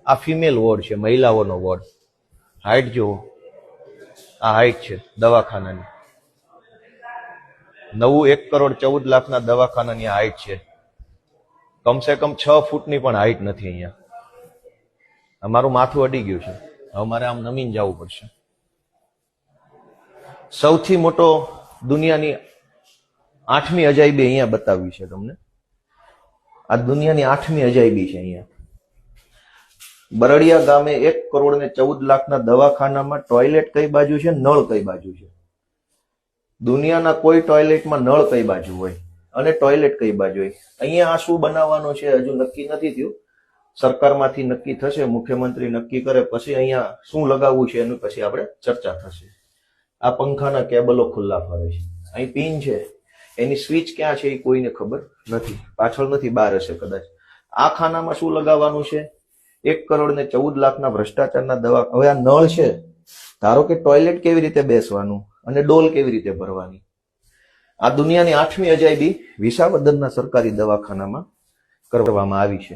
આ female ward છે, મહિલાઓનો વોર્ડ. હાઈટ જુઓ, આ હાઈટ છે દવાખાનાની. નવું 1,14,00,000 દવાખાનાની હાઈટ છે. કમસે કમ 6 ફૂટની પણ હાઈટ નથી અહીંયા. અમારું માથું અડી ગયું છે, હવે મારે આમ નમીને જવું પડશે. સૌથી મોટો દુનિયાની 8મી અજાયબી અહીંયા બતાવી છે તમને. આ દુનિયાની 8મી અજાયબી છે અહીંયા. બરડિયા ગામે 1,14,14,00,000 દવાખાનામાં ટોયલેટ કઈ બાજુ છે, નળ કઈ બાજુ છે? દુનિયાના કોઈ ટોયલેટમાં નળ કઈ બાજુ હોય અને ટોયલેટ કઈ બાજુ હોય? અહીંયા આ શું બનાવવાનો છે હજુ નક્કી નથી થયું. સરકારમાંથી નક્કી થશે, મુખ્યમંત્રી નક્કી કરે પછી અહીંયા શું લગાવવું છે એનું પછી આપણે ચર્ચા થશે. આ પંખાના કેબલો ખુલ્લા ફરે છે. અહીં પિન છે, એની સ્વિચ ક્યાં છે એ કોઈને ખબર નથી. પાછળ નથી, બહાર હશે કદાચ. આ ખાનામાં શું લગાવવાનું છે? 1,14,00,000 ભ્રષ્ટાચારના દવા. હવે આ નળ છે, ધારો કે ટોયલેટ કેવી રીતે બેસવાનું અને ડોલ કેવી રીતે ભરવાની? આ દુનિયાની 8મી અજાયબી વિસાવદરના સરકારી દવાખાનામાં કરવામાં આવી છે.